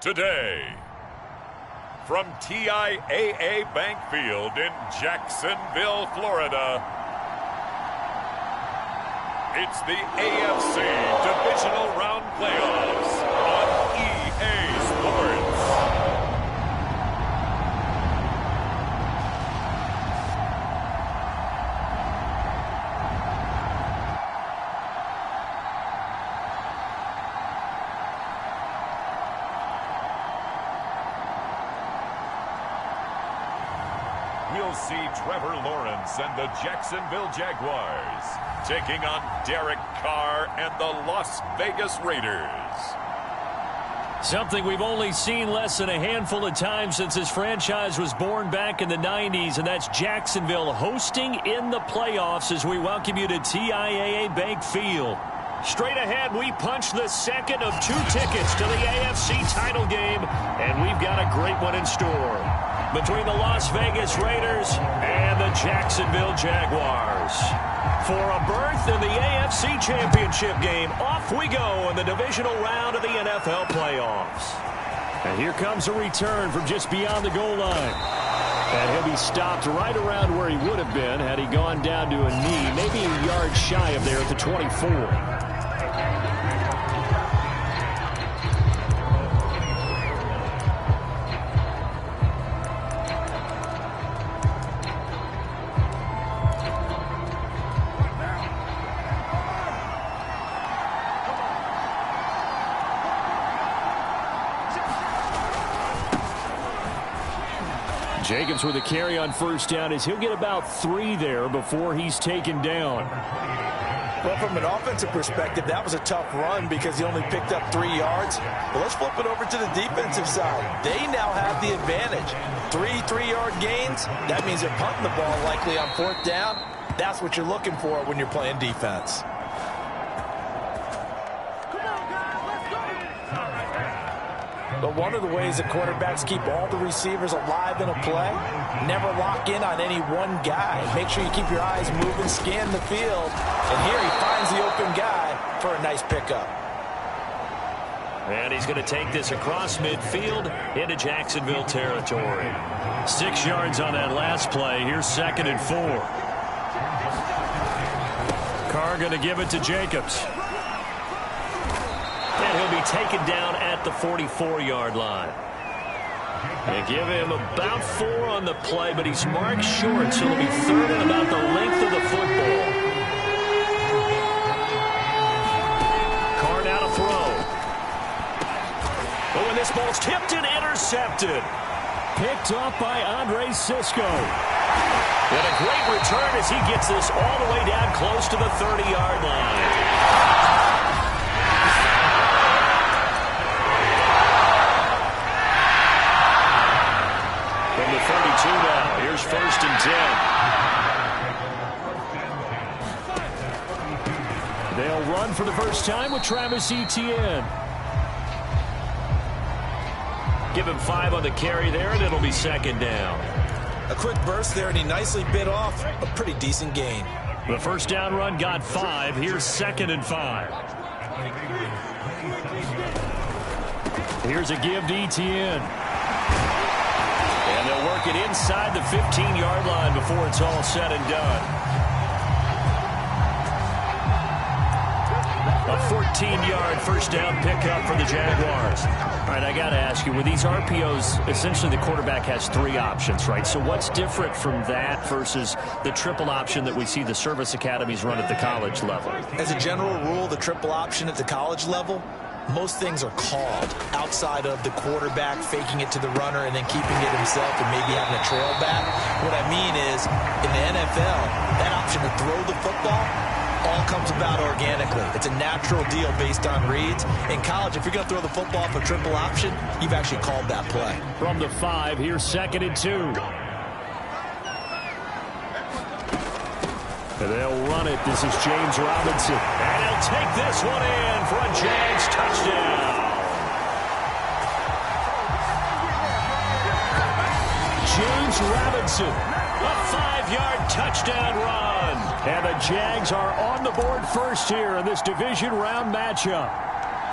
today. From TIAA Bank Field in Jacksonville, Florida, it's the AFC Divisional Round Playoffs on EA Sports. We'll see Trevor Lawrence and the Jacksonville Jaguars taking on Derek Carr and the Las Vegas Raiders. Something we've only seen less than a handful of times since this franchise was born back in the 90s, and that's Jacksonville hosting in the playoffs as we welcome you to TIAA Bank Field. Straight ahead, we punch the second of two tickets to the AFC title game, and we've got a great one in store between the Las Vegas Raiders and the Jacksonville Jaguars. For a berth in the AFC Championship game, off we go in the divisional round of the NFL playoffs. And here comes a return from just beyond the goal line. And he'll be stopped right around where he would have been had he gone down to a knee, maybe a yard shy of there at the 24. Jacobs with a carry on first down as he'll get about 3 there before he's taken down. Well, from an offensive perspective, that was a tough run because he only picked up 3 yards. But let's flip it over to the defensive side. They now have the advantage. 3-3-yard gains, that means they're punting the ball likely on 4th down. That's what you're looking for when you're playing defense. But one of the ways that quarterbacks keep all the receivers alive in a play, never lock in on any one guy. Make sure you keep your eyes moving, scan the field. And here he finds the open guy for a nice pickup. And he's going to take this across midfield into Jacksonville territory. 6 yards on that last play. Here's 2nd and 4. Carr going to give it to Jacobs. And he'll be taken down at the 44-yard line. They give him about 4 on the play, but he's marked short, so it'll be 3rd and about the length of the football. Carr now to throw. Oh, and this ball's tipped and intercepted. Picked off by Andre Cisco. And a great return as he gets this all the way down close to the 30-yard line. From the 32 now, here's 1st and 10. They'll run for the first time with Travis Etienne. Give him 5 on the carry there, and it'll be 2nd down. A quick burst there, and he nicely bit off a pretty decent gain. The first down run got 5. Here's 2nd and 5. Here's a give to Etienne. And they'll work it inside the 15-yard line before it's all said and done. A 14-yard first down pickup for the Jaguars. All right, I got to ask you, with these RPOs, essentially the quarterback has 3 options, right? So what's different from that versus the triple option that we see the service academies run at the college level? As a general rule, the triple option at the college level, most things are called outside of the quarterback faking it to the runner and then keeping it himself and maybe having a trail back. What I mean is, in the NFL, that option to throw the football all comes about organically. It's a natural deal based on reads. In college, if you're going to throw the football for triple option, you've actually called that play. From the 5, here's 2nd and 2. And they'll run it. This is James Robinson. And he'll take this one in for a Jags touchdown. James Robinson, a 5-yard touchdown run. And the Jags are on the board first here in this division round matchup.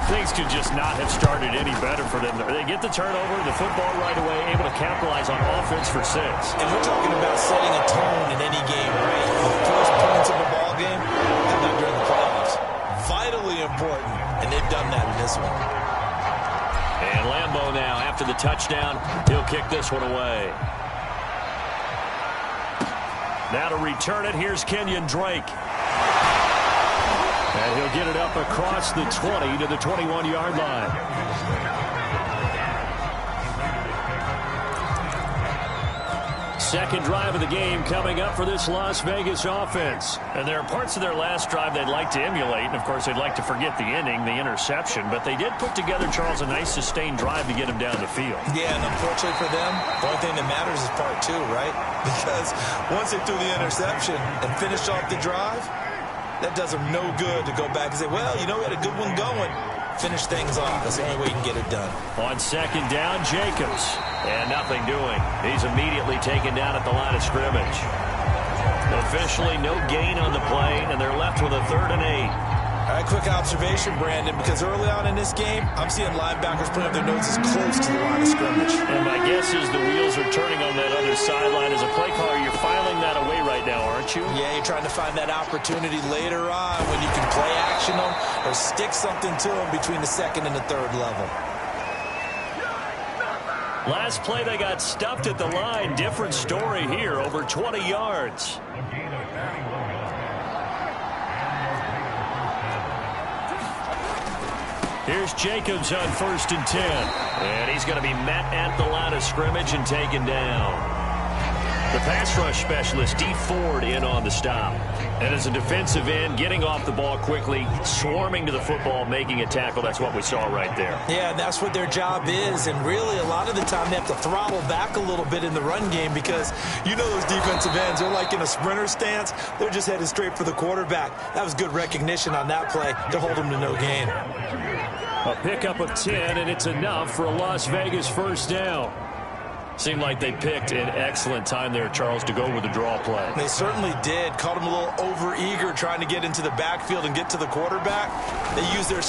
Things could just not have started any better for them. They get the turnover, the football right away, able to capitalize on offense for 6. And we're talking about setting a tone in any game, right? The first points of a ball game, and not during the playoffs. Vitally important, and they've done that in this one. And Lambeau now, after the touchdown, he'll kick this one away. Now to return it, here's Kenyon Drake. And he'll get it up across the 20 to the 21-yard line. Second drive of the game coming up for this Las Vegas offense. And there are parts of their last drive they'd like to emulate. And, of course, they'd like to forget the inning, the interception. But they did put together, Charles, a nice sustained drive to get him down the field. Yeah, and unfortunately for them, the only thing that matters is part 2, right? Because once they threw the interception and finished off the drive, that does them no good to go back and say, well, you know, we had a good one going. Finish things off. That's the only way you can get it done. On second down, Jacobs. And nothing doing. He's immediately taken down at the line of scrimmage. Officially, no gain on the play, and they're left with a 3rd and 8. All right, quick observation, Brandon, because early on in this game, I'm seeing linebackers putting up their noses close to the line of scrimmage. And my guess is the wheels are turning on that other sideline. As a play caller, you're filing that away right now, aren't you? Yeah, you're trying to find that opportunity later on when you can play action them or stick something to them between the 2nd and the 3rd level. Last play, they got stuffed at the line. Different story here, over 20 yards. Here's Jacobs on 1st and 10. And he's going to be met at the line of scrimmage and taken down. The pass rush specialist, D. Ford, in on the stop. And as a defensive end, getting off the ball quickly, swarming to the football, making a tackle. That's what we saw right there. Yeah, that's what their job is. And really, a lot of the time, they have to throttle back a little bit in the run game because you know those defensive ends, they're like in a sprinter stance. They're just headed straight for the quarterback. That was good recognition on that play to hold them to no gain. A pickup of 10, and it's enough for a Las Vegas 1st down. Seemed like they picked an excellent time there, Charles, to go with the draw play. They certainly did. Caught them a little over-eager trying to get into the backfield and get to the quarterback. They used their...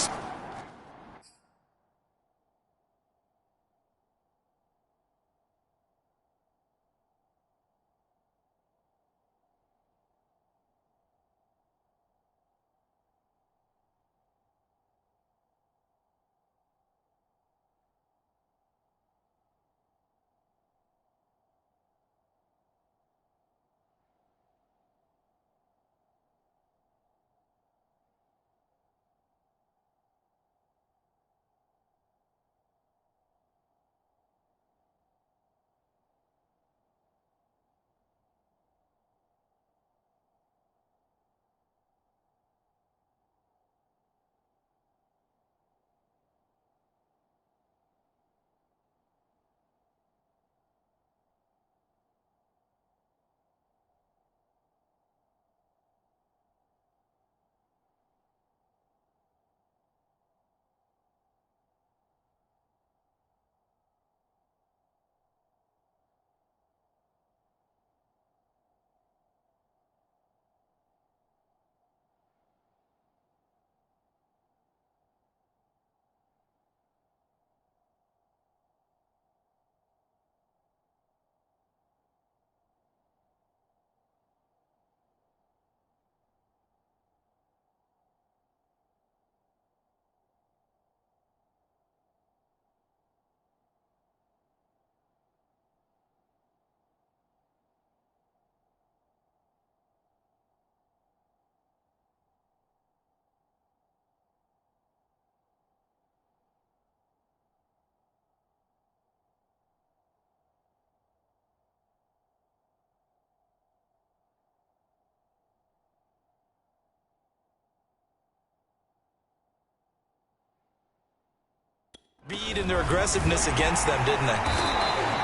Speed and their aggressiveness against them, didn't they?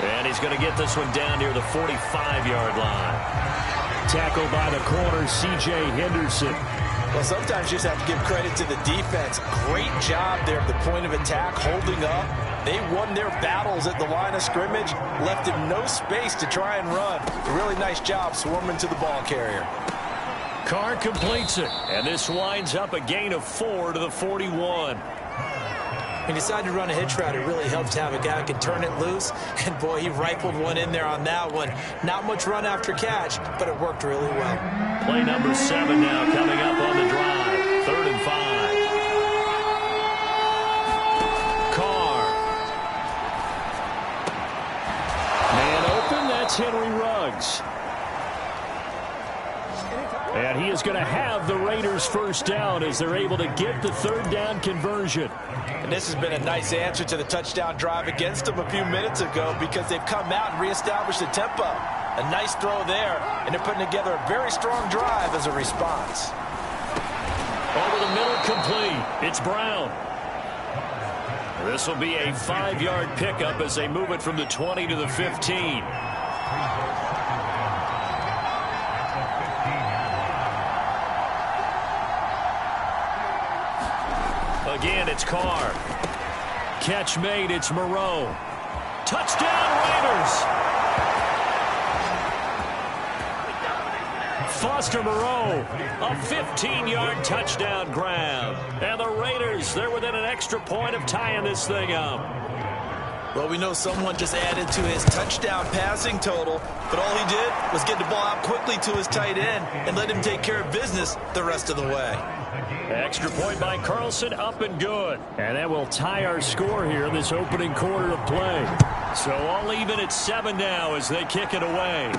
And he's going to get this one down near the 45-yard line. Tackled by the corner, C.J. Henderson. Well, sometimes you just have to give credit to the defense. Great job there at the point of attack, holding up. They won their battles at the line of scrimmage, left him no space to try and run. A really nice job swarming to the ball carrier. Carr completes it, and this winds up a gain of 4 to the 41. He decided to run a hitch route. It really helped to have a guy who can turn it loose. And, boy, he rifled one in there on that one. Not much run after catch, but it worked really well. Play number 7 now coming up on the drive. 3rd and 5. Carr. Man open, that's Henry Ruggs. And he is going to have the Raiders first down as they're able to get the 3rd down conversion. And this has been a nice answer to the touchdown drive against them a few minutes ago because they've come out and reestablished the tempo. A nice throw there, and they're putting together a very strong drive as a response. Over the middle, complete. It's Brown. This will be a 5-yard pickup as they move it from the 20 to the 15. Again, it's Carr. Catch made, it's Moreau. Touchdown, Raiders! Foster Moreau, a 15-yard touchdown grab. And the Raiders, they're within an extra point of tying this thing up. Well, we know someone just added to his touchdown passing total, but all he did was get the ball out quickly to his tight end and let him take care of business the rest of the way. Extra point by Carlson, up and good. And that will tie our score here in this opening quarter of play. So all even at 7 now as they kick it away.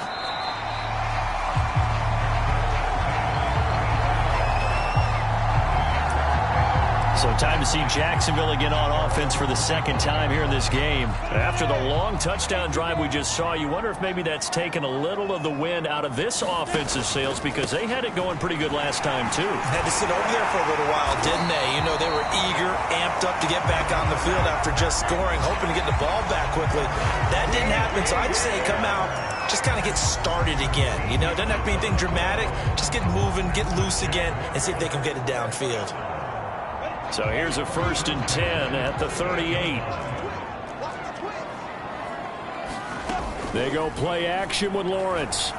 So time to see Jacksonville again on offense for the 2nd time here in this game. After the long touchdown drive we just saw, you wonder if maybe that's taken a little of the wind out of this offensive sails because they had it going pretty good last time too. Had to sit over there for a little while, didn't they? You know, they were eager, amped up to get back on the field after just scoring, hoping to get the ball back quickly. That didn't happen, so I'd say come out, just kind of get started again. You know, it doesn't have to be anything dramatic. Just get moving, get loose again, and see if they can get it downfield. So here's a 1st and 10 at the 38. They go play action with Lawrence.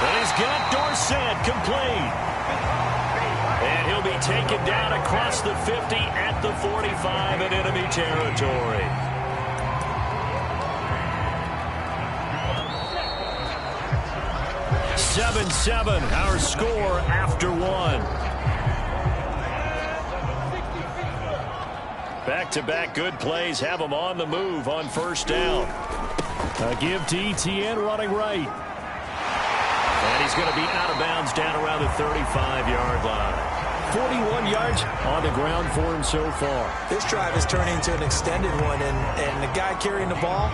And he's got Dorsett complete. And he'll be taken down across the 50 at the 45 in enemy territory. (7-7) our score after 1. Back-to-back good plays have them on the move on 1st down. A give to Etienne running right. And he's going to be out of bounds down around the 35-yard line. 41 yards on the ground for him so far. This drive is turning into an extended one, and the guy carrying the ball,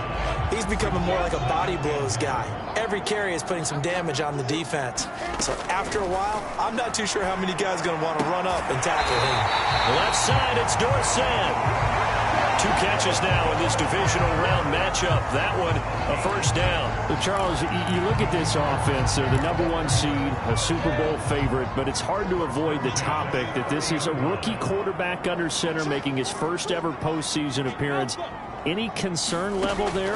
he's becoming more like a body blows guy. Every carry is putting some damage on the defense. So after a while, I'm not too sure how many guys are going to want to run up and tackle him. Left side, it's Dorsett. 2 catches now in this divisional round matchup. That one, a 1st down. But Charles, you look at this offense. They're the #1 seed, a Super Bowl favorite, but it's hard to avoid the topic that this is a rookie quarterback under center making his first ever postseason appearance. Any concern level there?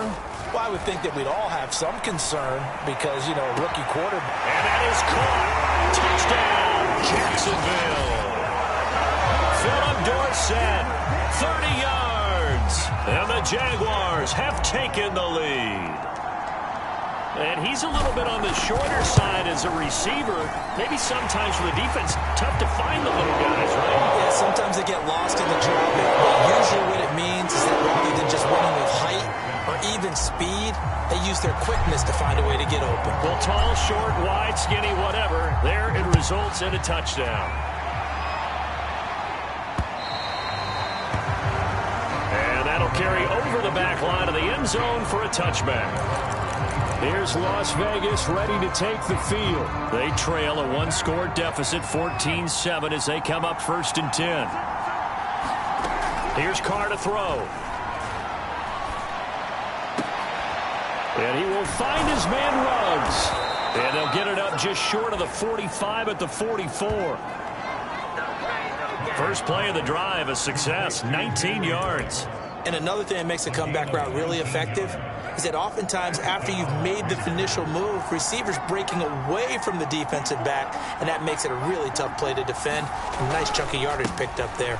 Well, I would think that we'd all have some concern because, you know, a rookie quarterback. And that is caught. Touchdown, Jacksonville. Philip Dorsett, 30 yards. And the Jaguars have taken the lead. And he's a little bit on the shorter side as a receiver. Maybe sometimes for the defense, tough to find the little guys, right? Yeah, sometimes they get lost in the traffic. But usually what it means is that rather than just winning with height or even speed, they use their quickness to find a way to get open. Well, tall, short, wide, skinny, whatever. There it results in a touchdown. And that'll carry over the back line of the end zone for a touchback. Here's Las Vegas ready to take the field. They trail a 1-score deficit, 14-7, as they come up 1st and 10. Here's Carr to throw. And he will find his man Ruggs. And they'll get it up just short of the 45 at the 44. First play of the drive, a success, 19 yards. And another thing that makes a comeback route really effective is that oftentimes after you've made the initial move, receivers breaking away from the defensive back, and that makes it a really tough play to defend. A nice chunk of yardage picked up there.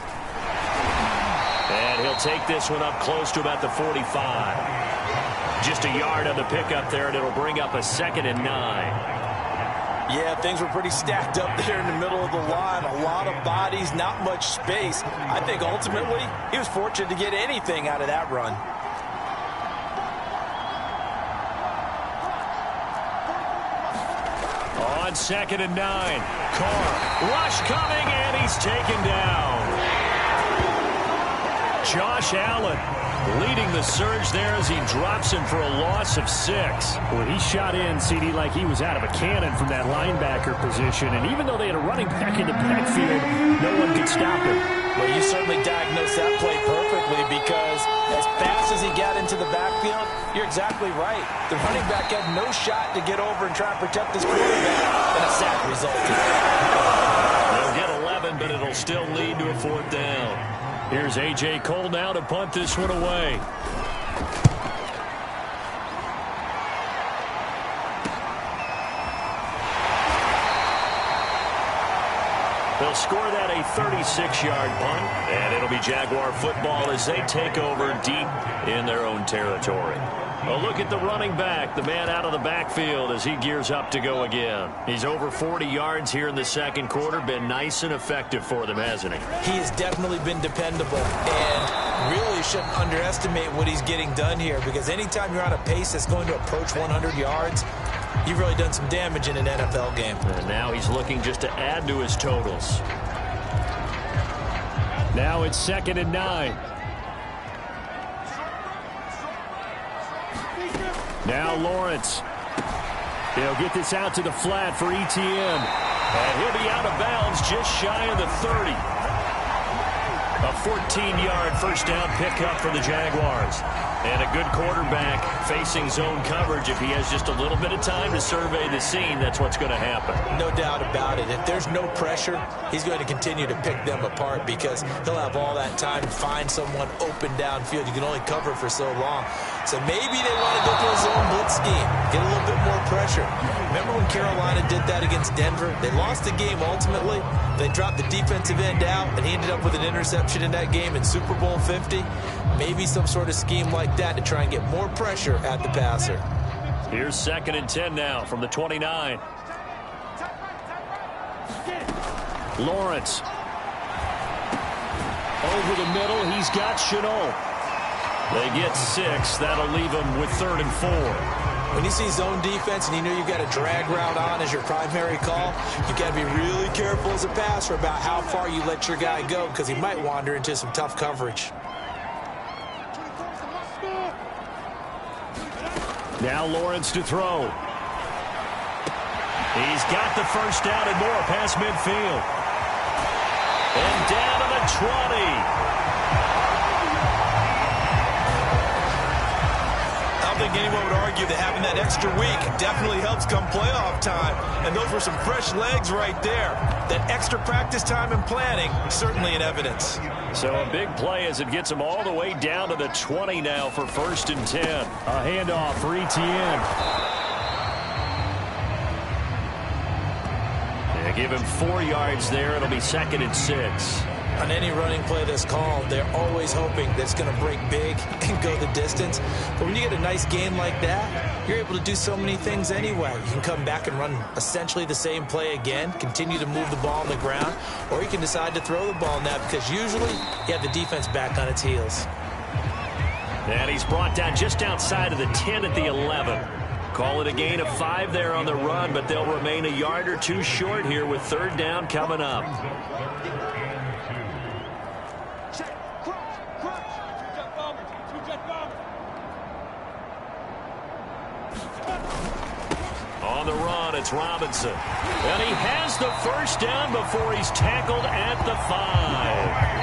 And he'll take this one up close to about the 45. Just a yard on the pickup there, and it'll bring up a 2nd and 9. Yeah, things were pretty stacked up there in the middle of the line. A lot of bodies, not much space. I think ultimately he was fortunate to get anything out of that run. On 2nd and 9, Carr, rush coming, and he's taken down. Josh Allen leading the surge there as he drops him for a loss of 6. Well, he shot in, CD, like he was out of a cannon from that linebacker position. And even though they had a running back in the backfield, no one could stop him. Well, you certainly diagnosed that play perfectly, because as fast as he got into the backfield, you're exactly right. The running back had no shot to get over and try and protect his quarterback, and a sack resulted. They'll get 11, but it'll still lead to a 4th down. Here's A.J. Cole now to punt this one away. They'll score that a 36-yard punt, and it'll be Jaguar football as they take over deep in their own territory. A look at the running back, the man out of the backfield as he gears up to go again. He's over 40 yards here in the 2nd quarter. Been nice and effective for them, hasn't he? He has definitely been dependable, and really shouldn't underestimate what he's getting done here, because anytime you're on a pace that's going to approach 100 yards, you've really done some damage in an NFL game. And now he's looking just to add to his totals. Now it's 2nd and 9. Now Lawrence. They'll get this out to the flat for Etienne. And he'll be out of bounds just shy of the 30. A 14-yard first down pickup for the Jaguars. And a good quarterback facing zone coverage. If he has just a little bit of time to survey the scene, that's what's going to happen. No doubt about it. If there's no pressure, he's going to continue to pick them apart, because he'll have all that time to find someone open downfield. You can only cover for so long. So maybe they want to go to a zone blitz scheme, get a little bit more pressure. Remember when Carolina did that against Denver? They lost the game ultimately. They dropped the defensive end out, and he ended up with an interception in that game in Super Bowl 50. Maybe some sort of scheme like that to try and get more pressure at the passer. Here's 2nd and 10 now from the 29. Lawrence. Over the middle, he's got Chenault. They get 6. That'll leave them with 3rd and 4. When you see zone defense and you know you've got a drag route on as your primary call, you've got to be really careful as a passer about how far you let your guy go, because he might wander into some tough coverage. Now Lawrence to throw. He's got the first down and more past midfield. And down to the 20. I don't think anyone would argue that having that extra week definitely helps come playoff time. And those were some fresh legs right there. That extra practice time and planning, certainly in evidence. So a big play as it gets them all the way down to the 20 now for 1st and 10. A handoff for Etienne. They give him 4 yards there. It'll be 2nd and 6. On any running play that's called, they're always hoping that it's going to break big and go the distance. But when you get a nice game like that, you're able to do so many things anyway. You can come back and run essentially the same play again, continue to move the ball on the ground, or you can decide to throw the ball now, because usually you have the defense back on its heels. And he's brought down just outside of the 10 at the 11. Call it a gain of 5 there on the run, but they'll remain a yard or two short here with 3rd down coming up. On the run, it's Robinson. And he has the first down before he's tackled at the 5.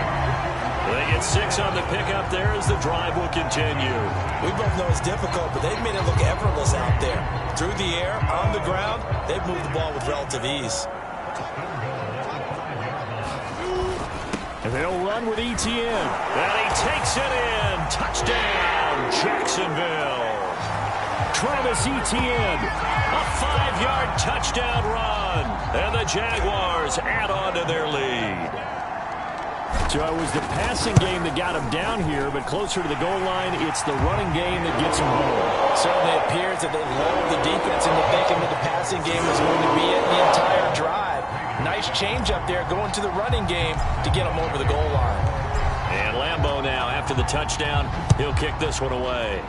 They get 6 on the pickup there as the drive will continue. We both know it's difficult, but they've made it look effortless out there. Through the air, on the ground, they've moved the ball with relative ease. And they'll run with Etienne. And he takes it in. Touchdown, Jacksonville. Travis Etienne, a 5-yard touchdown run. And the Jaguars add on to their lead. So it was the passing game that got him down here, but closer to the goal line, it's the running game that gets him home. Certainly appears that they lulled the defense into thinking that the passing game was going to be it the entire drive. Nice change up there going to the running game to get him over the goal line. And Lambeau now, after the touchdown, he'll kick this one away.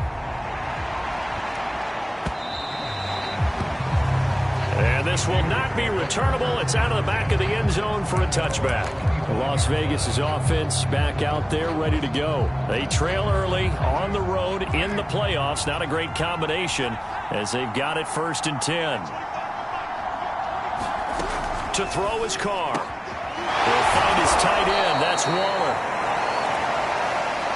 And this will not be returnable. It's out of the back of the end zone for a touchback. Las Vegas' offense back out there ready to go. They trail early on the road in the playoffs. Not a great combination as they've got it 1st and 10. To throw his Carr. He'll find his tight end. That's Waller.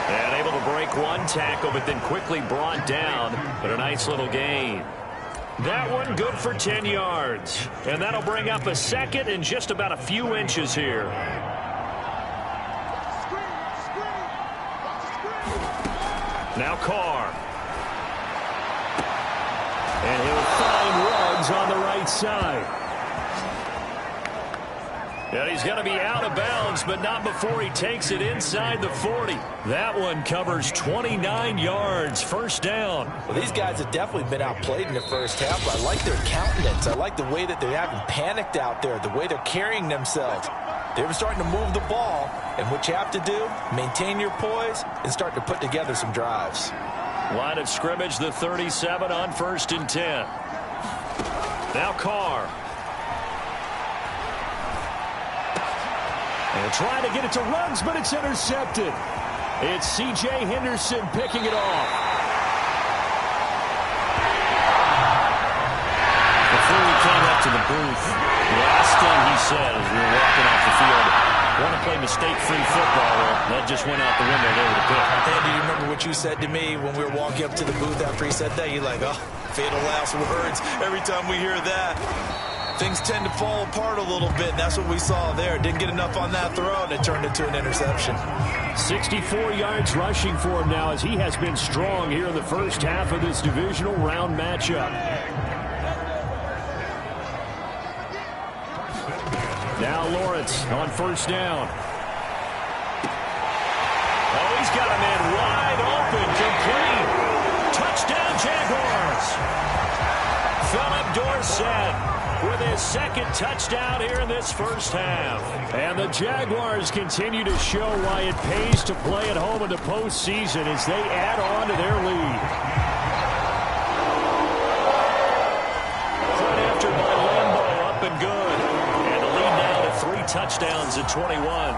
And able to break one tackle, but then quickly brought down. But a nice little gain. That one good for 10 yards. And that'll bring up a 2nd and just about a few inches here. Now Carr. And he'll find Ruggs on the right side. And he's going to be out of bounds, but not before he takes it inside the 40. That one covers 29 yards. 1st down. Well, these guys have definitely been outplayed in the first half. I like their countenance. I like the way that they haven't panicked out there, the way they're carrying themselves. They were starting to move the ball, and what you have to do, maintain your poise and start to put together some drives. Line of scrimmage, the 37 on 1st and 10. Now Carr. And trying to get it to Ruggs, but it's intercepted. It's C.J. Henderson picking it off. Before we came up to the booth, the last thing he said as we were walking off the field, want to play mistake-free football. Well, that just went out the window there with a pick. And do you remember what you said to me when we were walking up to the booth after he said that? You're like, oh, fatal last words. Every time we hear that, things tend to fall apart a little bit, and that's what we saw there. Didn't get enough on that throw, and it turned into an interception. 64 yards rushing for him now as he has been strong here in the first half of this divisional round matchup. Now Lawrence on 1st down. Oh, he's got a man wide open, complete. Touchdown, Jaguars. Philip Dorsett with his 2nd touchdown here in this first half. And the Jaguars continue to show why it pays to play at home in the postseason as they add on to their lead. Point after by Lambeau, up and good. And the lead now to 3 touchdowns at 21.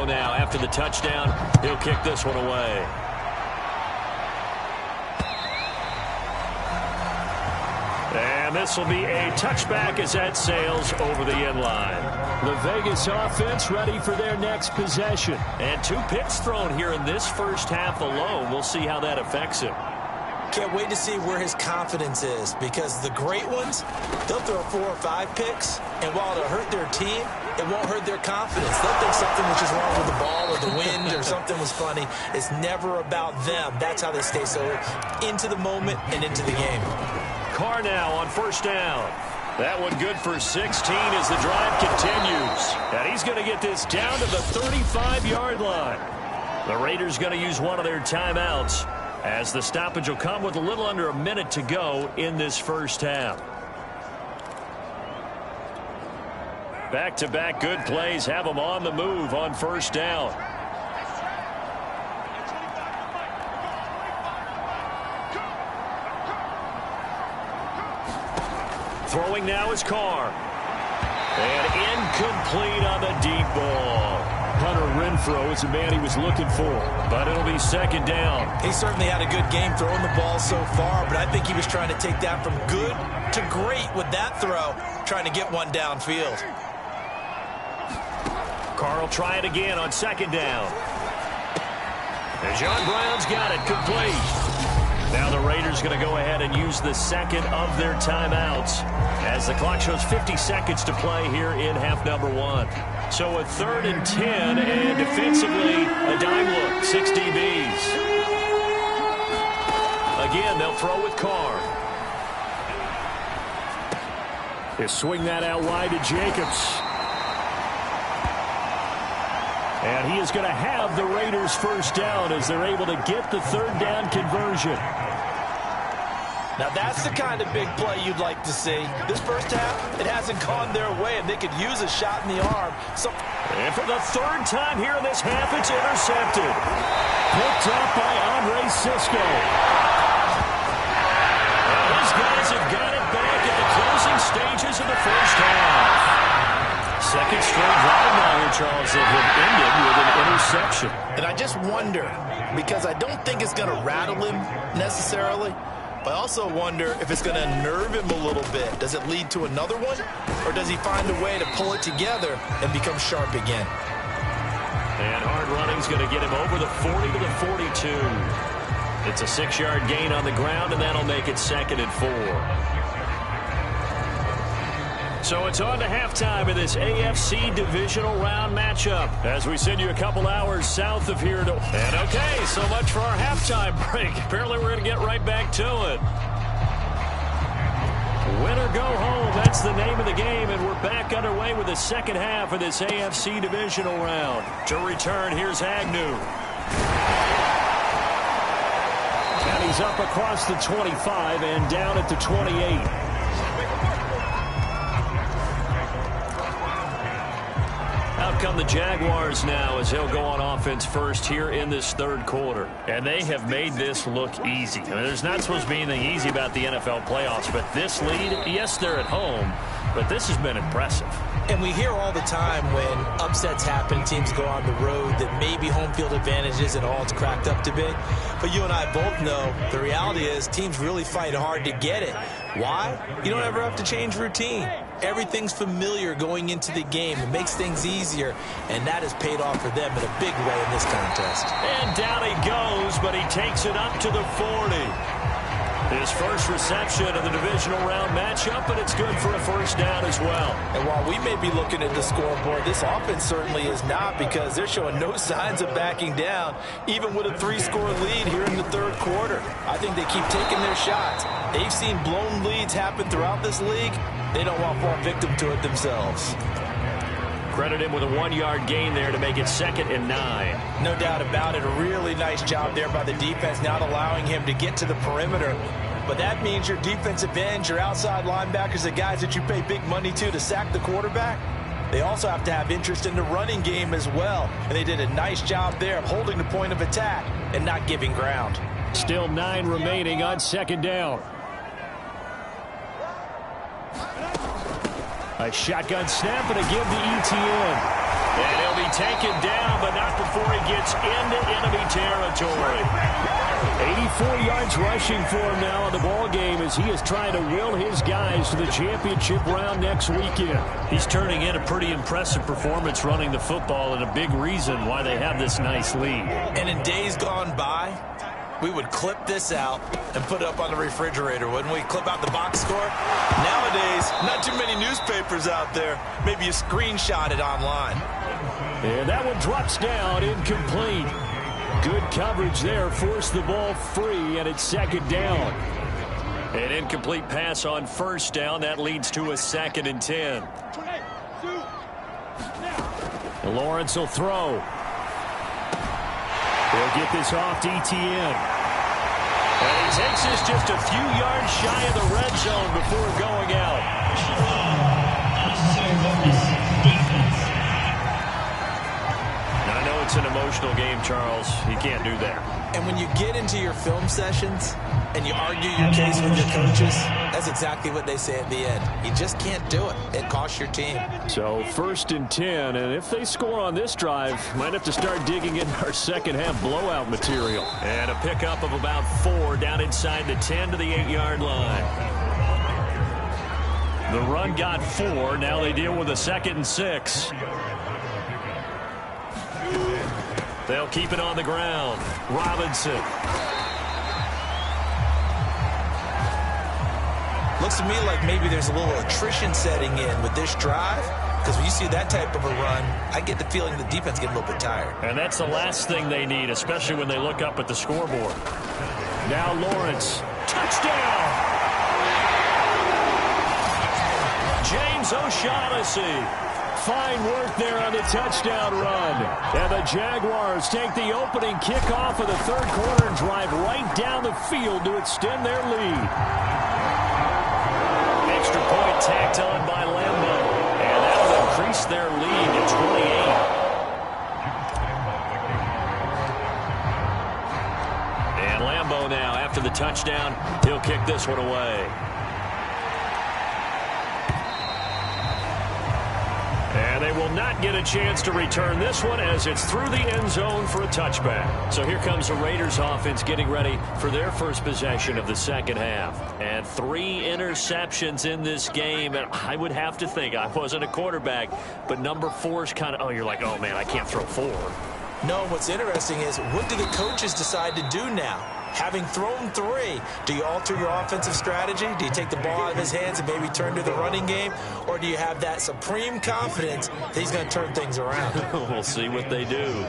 Now after the touchdown, he'll kick this one away. And this will be a touchback as that sails over the end line. The Vegas offense ready for their next possession. And 2 picks thrown here in this first half alone. We'll see how that affects him. Can't wait to see where his confidence is, because the great ones, they'll throw 4 or 5 picks, and while it'll hurt their team, it won't hurt their confidence. They'll think something was just wrong with the ball or the wind or something was funny. It's never about them. That's how they stay so into the moment and into the game. Carr now on 1st down. That one good for 16 as the drive continues. And he's going to get this down to the 35-yard line. The Raiders going to use one of their timeouts, as the stoppage will come with a little under a minute to go in this first half. Back-to-back good plays have them on the move on 1st down. Throwing now is Carr. And incomplete on the deep ball. Hunter Renfrow is the man he was looking for. But it'll be 2nd down. He certainly had a good game throwing the ball so far, but I think he was trying to take that from good to great with that throw, trying to get one downfield. Carr will try it again on 2nd down. And John Brown's got it complete. Now the Raiders going to go ahead and use the second of their timeouts as the clock shows 50 seconds to play here in half number one. So a 3rd and 10, and defensively a dime look, 6 DBs. Again, they'll throw with Carr. They swing that out wide to Jacobs. And he is going to have the Raiders first down as they're able to get the 3rd down conversion. Now that's the kind of big play you'd like to see. This first half, it hasn't gone their way, and they could use a shot in the arm. And for the 3rd time here in this half, it's intercepted. Picked up by Andre Cisco. And these guys have got it back at the closing stages of the first half. Second straight drive now here, Charles, that have ended with an interception. And I just wonder, because I don't think it's going to rattle him necessarily, but I also wonder if it's going to unnerve him a little bit. Does it lead to another one? Or does he find a way to pull it together and become sharp again? And hard running is going to get him over the 40 to the 42. It's a 6-yard gain on the ground, and that'll make it 2nd and 4. So it's on to halftime of this AFC divisional round matchup as we send you a couple hours south of here. And okay, so much for our halftime break. Apparently we're going to get right back to it. Win or go home, that's the name of the game, and we're back underway with the second half of this AFC divisional round. To return, here's Agnew. And he's up across the 25 and down at the 28. Out come the Jaguars now as they'll go on offense first here in this 3rd quarter. And they have made this look easy. I mean, there's not supposed to be anything easy about the NFL playoffs, but this lead, yes, they're at home, but this has been impressive. And we hear all the time when upsets happen, teams go on the road, that maybe home field advantage isn't all it's cracked up to be. But you and I both know the reality is teams really fight hard to get it. Why? You don't ever have to change routine. Everything's familiar going into the game. It makes things easier, and that has paid off for them in a big way in this contest. And down he goes, but he takes it up to the 40. His first reception of the divisional round matchup, but it's good for a first down as well. And while we may be looking at the scoreboard, this offense certainly is not, because they're showing no signs of backing down, even with a 3-score lead here in the 3rd quarter. I think they keep taking their shots. They've seen blown leads happen throughout this league. They don't want to fall victim to it themselves. Credit him with a 1-yard gain there to make it 2nd and 9. No doubt about it. A really nice job there by the defense, not allowing him to get to the perimeter. But that means your defensive ends, your outside linebackers, the guys that you pay big money to sack the quarterback, they also have to have interest in the running game as well. And they did a nice job there of holding the point of attack and not giving ground. Still 9 remaining on 2nd down. A shotgun snap and a give to ETN. And he'll be taken down, but not before he gets into enemy territory. 84 yards rushing for him now in the ball game as he is trying to will his guys to the championship round next weekend. He's turning in a pretty impressive performance running the football, and a big reason why they have this nice lead. And in days gone by, we would clip this out and put it up on the refrigerator, wouldn't we? Clip out the box score. Nowadays, not too many newspapers out there. Maybe you screenshot it online. And that one drops down, incomplete. Good coverage there, forced the ball free, and it's 2nd down. An incomplete pass on 1st down. That leads to a 2nd and 10. Lawrence will throw. He'll get this off to ETN. And he takes this just a few yards shy of the red zone before going out. Now, I know it's an emotional game, Charles. You can't do that. And when you get into your film sessions and you argue your case with your coaches, that's exactly what they say at the end. You just can't do it. It costs your team. So 1st and 10, and if they score on this drive, might have to start digging in our second half blowout material. And a pickup of about 4 down inside the 10 to the 8-yard line. The run got 4. Now they deal with a 2nd and 6. They'll keep it on the ground. Robinson. Looks to me like maybe there's a little attrition setting in with this drive, because when you see that type of a run, I get the feeling the defense getting a little bit tired. And that's the last thing they need, especially when they look up at the scoreboard. Now Lawrence. Touchdown! James O'Shaughnessy. Fine work there on the touchdown run. And the Jaguars take the opening kickoff of the third quarter and drive right down the field to extend their lead. Extra point tacked on by Lambo. And that will increase their lead to 28. And Lambo now, after the touchdown, he'll kick this one away. And they will not get a chance to return this one as it's through the end zone for a touchback. So here comes the Raiders offense getting ready for their first possession of the second half. And 3 interceptions in this game. And I would have to think, I wasn't a quarterback, but number 4 is kind of, you're like, oh, man, I can't throw 4. No, what's interesting is what do the coaches decide to do now? Having thrown 3, do you alter your offensive strategy? Do you take the ball out of his hands and maybe turn to the running game? Or do you have that supreme confidence that he's going to turn things around? We'll see what they do.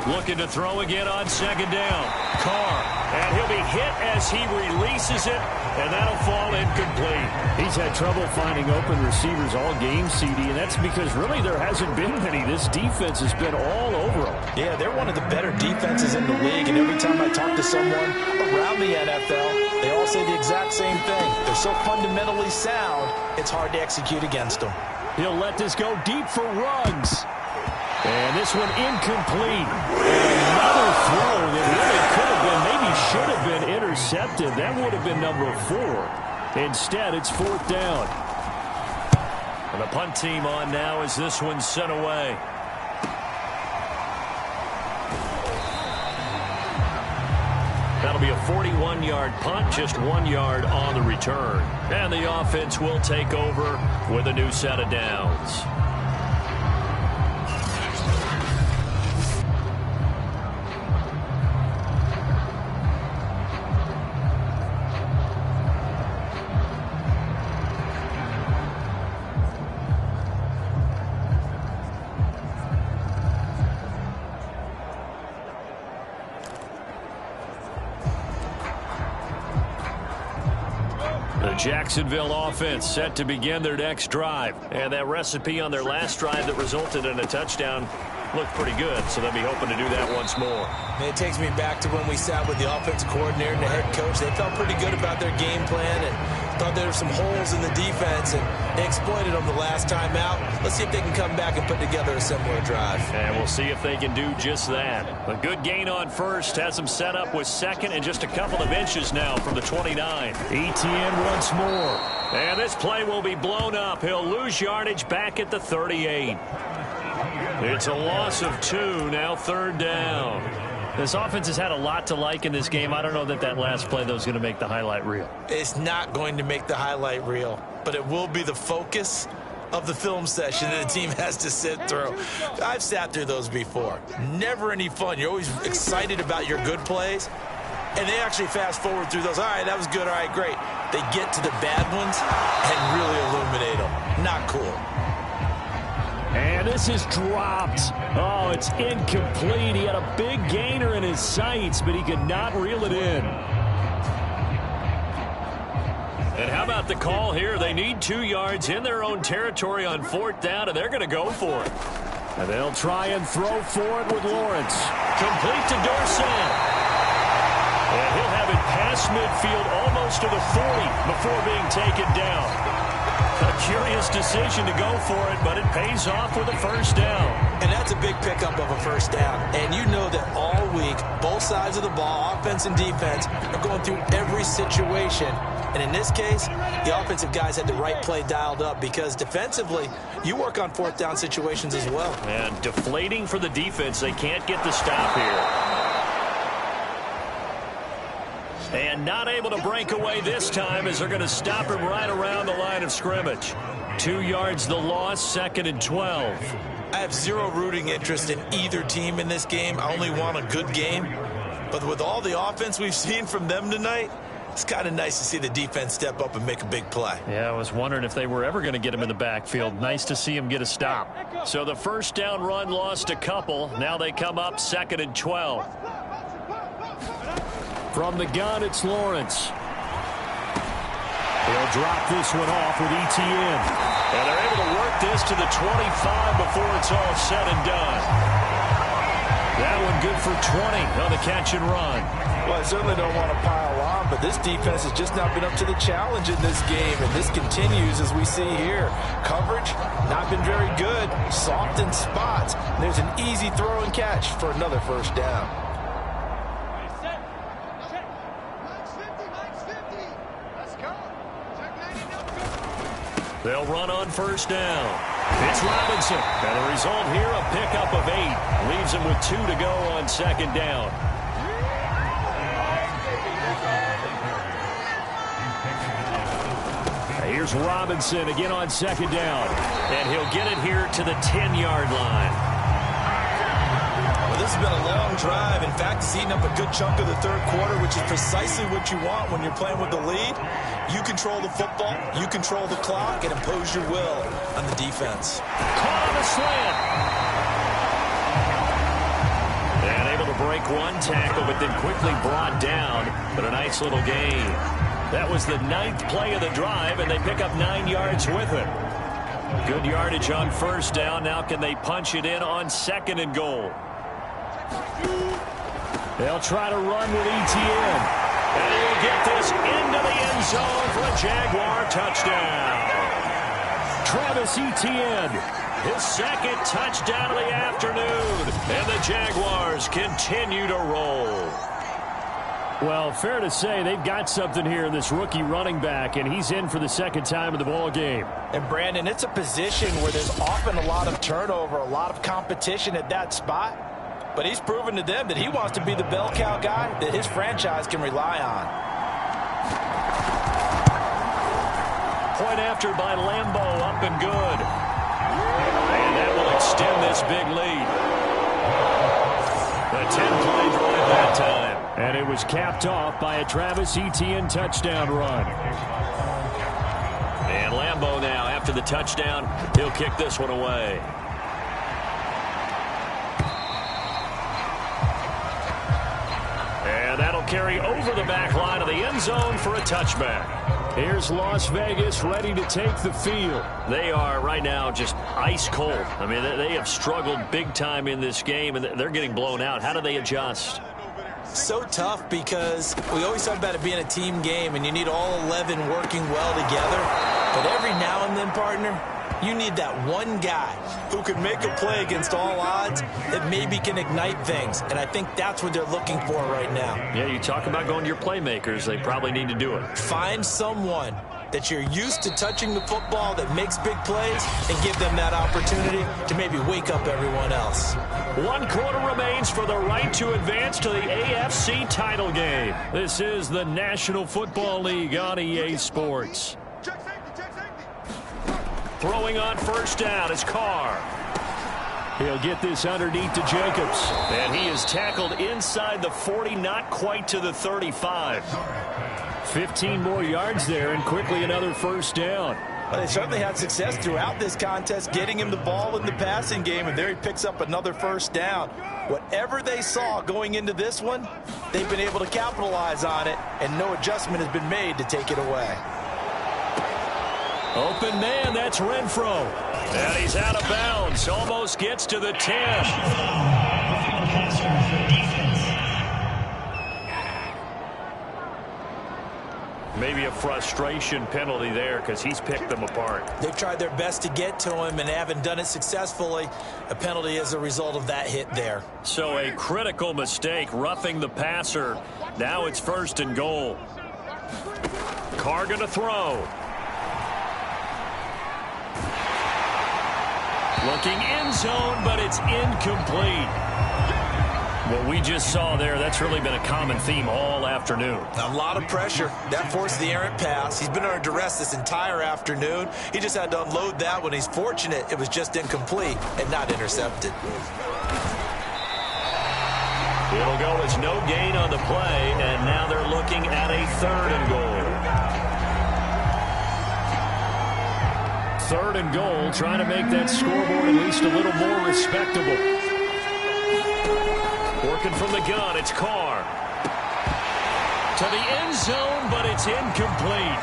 Looking to throw again on second down. Carr. And he'll be hit as he releases it, and that'll fall incomplete. He's had trouble finding open receivers all game, CD, and that's because really there hasn't been many. This defense has been all over them. Yeah, they're one of the better defenses in the league, and every time I talk to someone around the NFL, they all say the exact same thing. They're so fundamentally sound, it's hard to execute against them. He'll let this go deep for Ruggs. And this one incomplete. And another throw that really could have been, maybe should have been intercepted. That would have been number 4. Instead, it's 4th down. And the punt team on now as this one's sent away. That'll be a 41-yard punt, just 1 yard on the return. And the offense will take over with a new set of downs. Jacksonville offense set to begin their next drive. And that recipe on their last drive that resulted in a touchdown looked pretty good, so they'll be hoping to do that once more. And it takes me back to when we sat with the offensive coordinator and the head coach. They felt pretty good about their game plan and thought there were some holes in the defense, and they exploited them the last time out. Let's see if they can come back and put together a similar drive. And we'll see if they can do just that. A good gain on first has them set up with second and just a couple of inches now from the 29. ETN once more. And this play will be blown up. He'll lose yardage back at the 38. It's a loss of 2, now 3rd down. This offense has had a lot to like in this game. I don't know that last play, though, is going to make the highlight reel. It's not going to make the highlight reel, but it will be the focus of the film session that the team has to sit through. I've sat through those before. Never any fun. You're always excited about your good plays, and they actually fast forward through those. All right, that was good. All right, great. They get to the bad ones and really illuminate them. Not cool. And this is dropped. Oh, it's incomplete. He had a big gainer in his sights, but he could not reel it in. And how about the call here? They need 2 yards in their own territory on 4th down, and they're going to go for it. And they'll try and throw for it with Lawrence. Complete to Dorsett. And he'll have it past midfield almost to the 40 before being taken down. A curious decision to go for it, but it pays off with a first down. And that's a big pickup of a first down. And you know that all week, both sides of the ball, offense and defense, are going through every situation. And in this case, the offensive guys had the right play dialed up because defensively, you work on 4th down situations as well. And deflating for the defense. They can't get the stop here. And not able to break away this time as they're going to stop him right around the line of scrimmage. 2 yards the loss, 2nd and 12. I have zero rooting interest in either team in this game. I only want a good game. But with all the offense we've seen from them tonight, it's kind of nice to see the defense step up and make a big play. Yeah, I was wondering if they were ever going to get him in the backfield. Nice to see him get a stop. So the first down run lost a couple. Now they come up 2nd and 12. From the gun, it's Lawrence. He'll drop this one off with ETN. And they're able to work this to the 25 before it's all said and done. That one good for 20 on the catch and run. Well, I certainly don't want to pile on, but this defense has just not been up to the challenge in this game, and this continues as we see here. Coverage, not been very good. Soft in spots. There's an easy throw and catch for another first down. They'll run on first down. It's Robinson. And the result here, a pickup of 8. Leaves him with 2 to go on 2nd down. Here's Robinson again on 2nd down. And he'll get it here to the 10-yard line. Well, this has been a long drive. In fact, it's eaten up a good chunk of the third quarter, which is precisely what you want when you're playing with the lead. You control the football, you control the clock, and impose your will on the defense. Caught on the slant. And able to break one tackle, but then quickly brought down. But a nice little gain. That was the 9th play of the drive, and they pick up 9 yards with it. Good yardage on first down. Now can they punch it in on 2nd and goal? They'll try to run with ETN. And he'll get this into the end zone for a Jaguar touchdown. Travis Etienne, his 2nd touchdown of the afternoon. And the Jaguars continue to roll. Well, fair to say they've got something here in this rookie running back, and he's in for the 2nd time of the ball game. And, Brandon, it's a position where there's often a lot of turnover, a lot of competition at that spot. But he's proven to them that he wants to be the bell cow guy that his franchise can rely on. Point after by Lambo, up and good. And that will extend this big lead. A 10-play drive that time. And it was capped off by a Travis Etienne touchdown run. And Lambo now, after the touchdown, he'll kick this one away. And that'll carry over the back line of the end zone for a touchback. Here's Las Vegas ready to take the field. They are right now just ice cold. I mean, they have struggled big time in this game, and they're getting blown out. How do they adjust? So tough because we always talk about it being a team game, and you need all 11 working well together. But every now and then, partner, you need that one guy who can make a play against all odds that maybe can ignite things. And I think that's what they're looking for right now. Yeah, you talk about going to your playmakers. They probably need to do it. Find someone that you're used to touching the football that makes big plays and give them that opportunity to maybe wake up everyone else. 1 quarter remains for the right to advance to the AFC title game. This is the National Football League on EA Sports. Throwing on first down is Carr. He'll get this underneath to Jacobs. And he is tackled inside the 40, not quite to the 35. 15 more yards there, and quickly another first down. Well, they certainly had success throughout this contest, getting him the ball in the passing game, and there he picks up another first down. Whatever they saw going into this one, they've been able to capitalize on it, and no adjustment has been made to take it away. Open man, that's Renfro. And he's out of bounds, almost gets to the 10. Maybe a frustration penalty there because he's picked them apart. They've tried their best to get to him and haven't done it successfully. A penalty as a result of that hit there. So a critical mistake, roughing the passer. Now it's 1st and goal. Carr going to throw. Looking end zone, but it's incomplete. What we just saw there, that's really been a common theme all afternoon. A lot of pressure. That forced the errant pass. He's been under duress this entire afternoon. He just had to unload that one. He's fortunate it was just incomplete and not intercepted. It'll go as no gain on the play, and now they're looking at a 3rd and goal. 3rd and goal, trying to make that scoreboard at least a little more respectable. Working from the gun, it's Carr. To the end zone, but it's incomplete.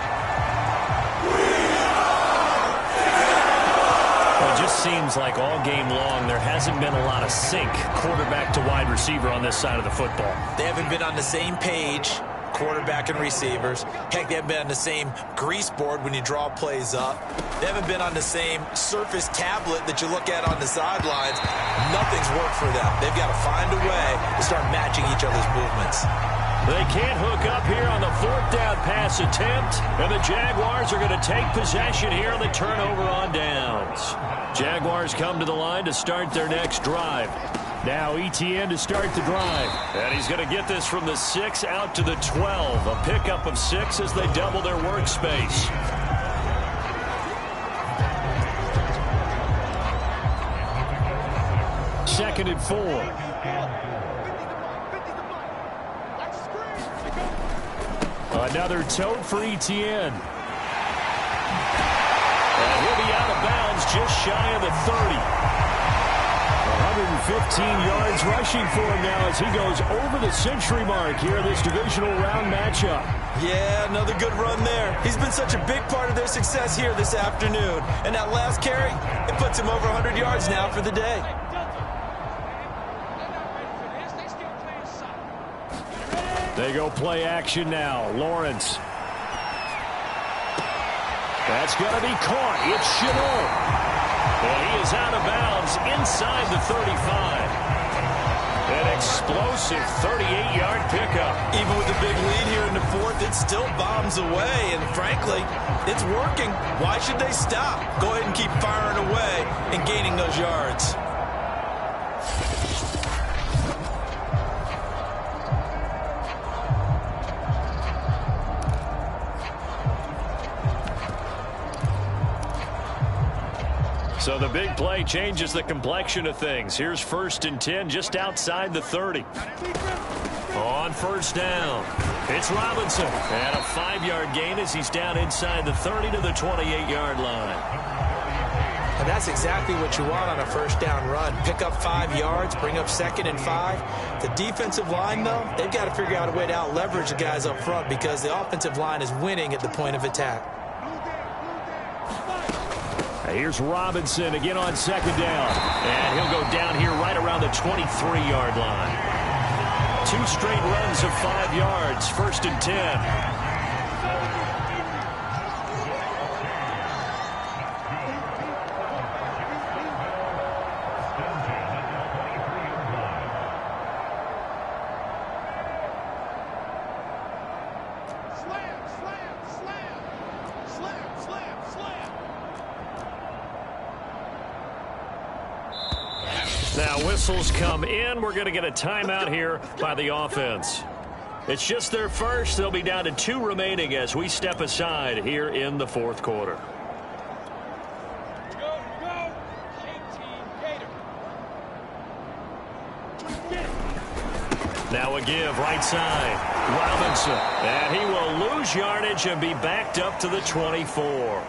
It just seems like all game long there hasn't been a lot of sync quarterback to wide receiver on this side of the football. They haven't been on the same page, quarterback and receivers. Heck, they haven't been on the same grease board when you draw plays up. They haven't been on the same surface tablet that you look at on the sidelines. Nothing's worked for them. They've got to find a way to start matching each other's movements. They can't hook up here on the 4th down pass attempt, and the Jaguars are going to take possession here on the turnover on downs. Jaguars come to the line to start their next drive. Now ETN to start the drive. And he's going to get this from the 6 out to the 12. A pickup of 6 as they double their workspace. Second and 4. Another tote for ETN. And he'll be out of bounds just shy of the 30. 115 yards rushing for him now as he goes over the century mark here in this divisional round matchup. Yeah, another good run there. He's been such a big part of their success here this afternoon. And that last carry, it puts him over 100 yards now for the day. They go play action now. Lawrence. That's going to be caught. It's Chanel. And he is out of bounds inside the 35. An explosive 38-yard pickup. Even with the big lead here in the 4th, it still bombs away. And frankly, it's working. Why should they stop? Go ahead and keep firing away and gaining those yards. So the big play changes the complexion of things. Here's 1st and 10 just outside the 30. On 1st down, it's Robinson. And a 5-yard gain as he's down inside the 30 to the 28-yard line. And that's exactly what you want on a 1st down run. Pick up 5 yards, bring up 2nd and 5. The defensive line, though, they've got to figure out a way to out-leverage the guys up front because the offensive line is winning at the point of attack. Here's Robinson again on 2nd down. And he'll go down here right around the 23-yard line. 2 straight runs of 5 yards. 1st and 10. Now whistles come in. We're going to get a timeout here by the offense. It's just their first. They'll be down to 2 remaining as we step aside here in the 4th quarter. Now a give right side. Robinson. And he will lose yardage and be backed up to the 24.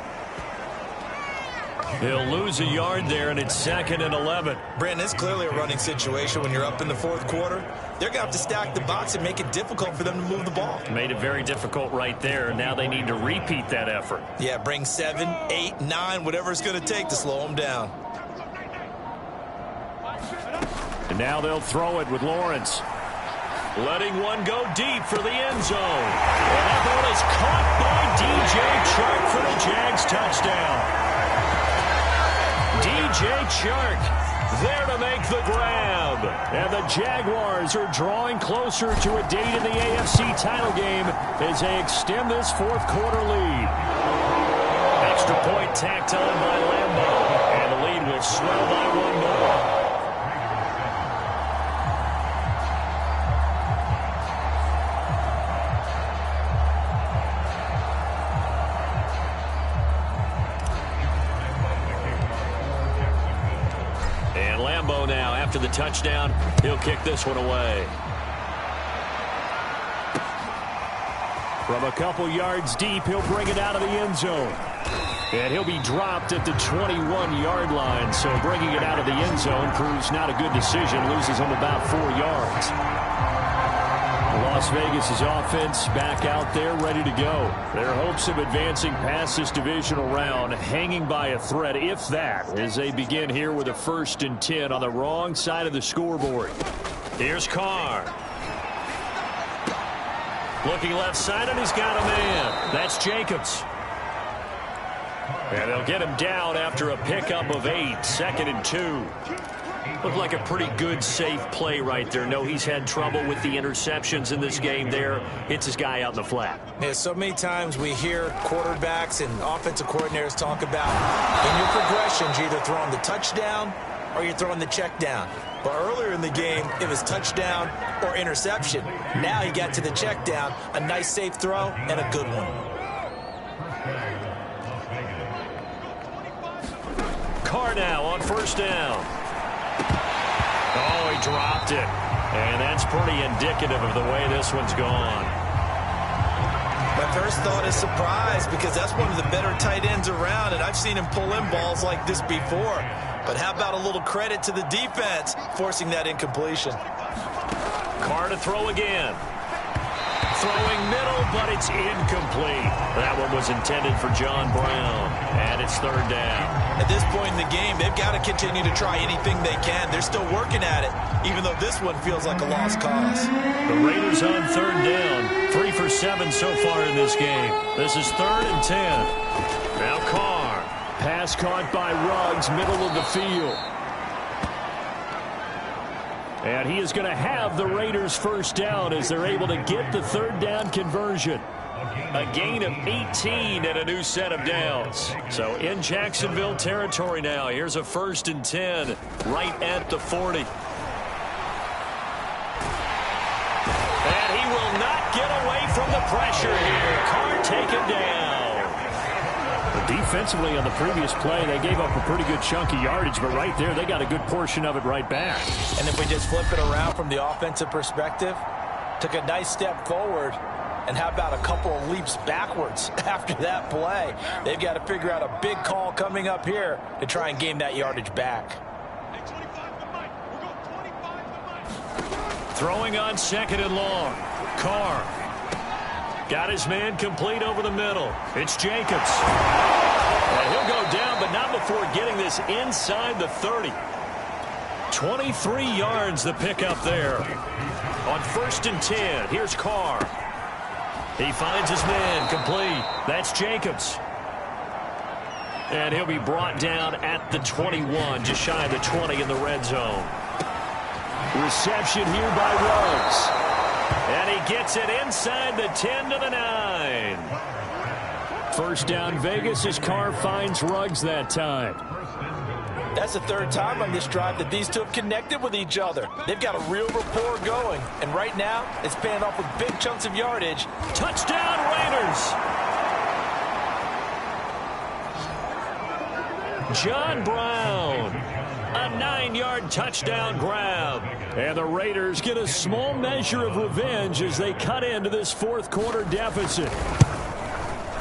He'll lose a yard there, and it's 2nd and 11. Brandon, it's clearly a running situation when you're up in the 4th quarter. They're going to have to stack the box and make it difficult for them to move the ball. Made it very difficult right there. Now they need to repeat that effort. Yeah, bring 7, 8, 9, whatever it's going to take to slow them down. And now they'll throw it with Lawrence. Letting one go deep for the end zone. And that ball is caught by DJ Chark for the Jags touchdown. DJ Chark there to make the grab. And the Jaguars are drawing closer to a date in the AFC title game as they extend this 4th quarter lead. Extra point tacked on by Lambeau. And the lead will swell by 1 more. Lambeau now, after the touchdown, he'll kick this one away. From a couple yards deep, he'll bring it out of the end zone. And he'll be dropped at the 21-yard line. So bringing it out of the end zone proves not a good decision. Loses him about 4 yards. Las Vegas' offense back out there ready to go. Their hopes of advancing past this divisional round hanging by a thread, if that, as they begin here with a 1st and 10 on the wrong side of the scoreboard. Here's Carr. Looking left side, and he's got a man. That's Jacobs. And they'll get him down after a pickup of 8, 2nd and 2. Looked like a pretty good, safe play right there. No, he's had trouble with the interceptions in this game there. Hits his guy out in the flat. Yeah, so many times we hear quarterbacks and offensive coordinators talk about in your progressions, you're either throwing the touchdown or you're throwing the check down. But earlier in the game, it was touchdown or interception. Now he got to the check down, a nice safe throw, and a good one. Carr now on 1st down. Oh, he dropped it. And that's pretty indicative of the way this one's gone. My first thought is surprise, because that's one of the better tight ends around, and I've seen him pull in balls like this before. But how about a little credit to the defense forcing that incompletion? Carr to throw again. Throwing middle, but it's incomplete. That one was intended for John Brown, and it's 3rd down. At this point in the game, they've got to continue to try anything they can. They're still working at it, even though this one feels like a lost cause. The Raiders on 3rd down. 3 for 7 so far in this game. This is 3rd and 10. Now Carr. Pass caught by Ruggs, middle of the field. And he is going to have the Raiders 1st down as they're able to get the 3rd down conversion. A gain of 18 and a new set of downs. So in Jacksonville territory now. Here's a 1st and 10 right at the 40. And he will not get away from the pressure here. Carr taken down. Defensively on the previous play, they gave up a pretty good chunk of yardage, but right there, they got a good portion of it right back. And if we just flip it around from the offensive perspective, took a nice step forward, and how about a couple of leaps backwards after that play? They've got to figure out a big call coming up here to try and gain that yardage back. Throwing on 2nd and long. Carr. Got his man complete over the middle. It's Jacobs. And he'll go down, but not before getting this inside the 30. 23 yards the pickup there. On 1st and 10, here's Carr. He finds his man complete. That's Jacobs. And he'll be brought down at the 21, just shy of the 20 in the red zone. Reception here by Ruggs. And he gets it inside the 10 to the 9. 1st down Vegas as Carr finds Ruggs that time. That's the 3rd time on this drive that these two have connected with each other. They've got a real rapport going. And right now, it's paying off with big chunks of yardage. Touchdown, Raiders! John Brown. A 9-yard touchdown grab. And the Raiders get a small measure of revenge as they cut into this 4th quarter deficit.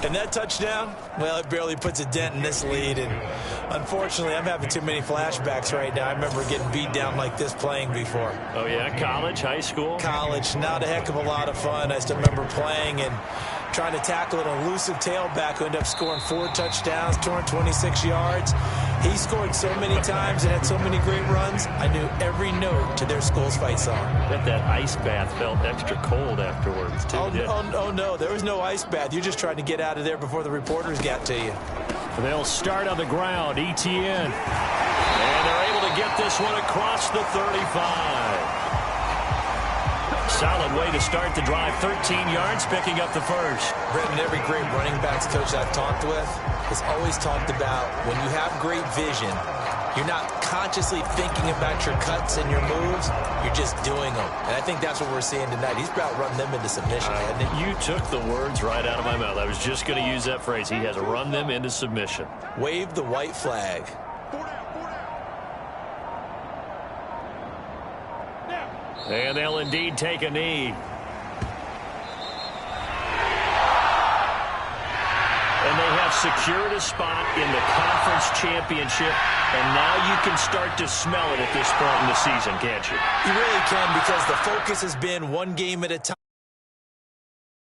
And that touchdown, well, it barely puts a dent in this lead. And unfortunately, I'm having too many flashbacks right now. I remember getting beat down like this playing before. Oh, yeah? College, high school? College, not a heck of a lot of fun. I still remember playing and trying to tackle an elusive tailback who ended up scoring 4 touchdowns, 226 yards. He scored so many times and had so many great runs, I knew every note to their school's fight song. Bet that ice bath felt extra cold afterwards, too. Oh, no, there was no ice bath. You just tried to get out of there before the reporters got to you. They'll start on the ground, ETN. And they're able to get this one across the 35. Solid way to start the drive. 13 yards, picking up the 1st. Brendan, every great running backs coach I've talked with has always talked about when you have great vision, you're not consciously thinking about your cuts and your moves. You're just doing them. And I think that's what we're seeing tonight. He's about run them into submission, hasn't he? You took the words right out of my mouth. I was just going to use that phrase. He has run them into submission. Wave the white flag. And they'll indeed take a knee. And they have secured a spot in the conference championship, and now you can start to smell it at this point in the season, can't you? You really can, because the focus has been one game at a time.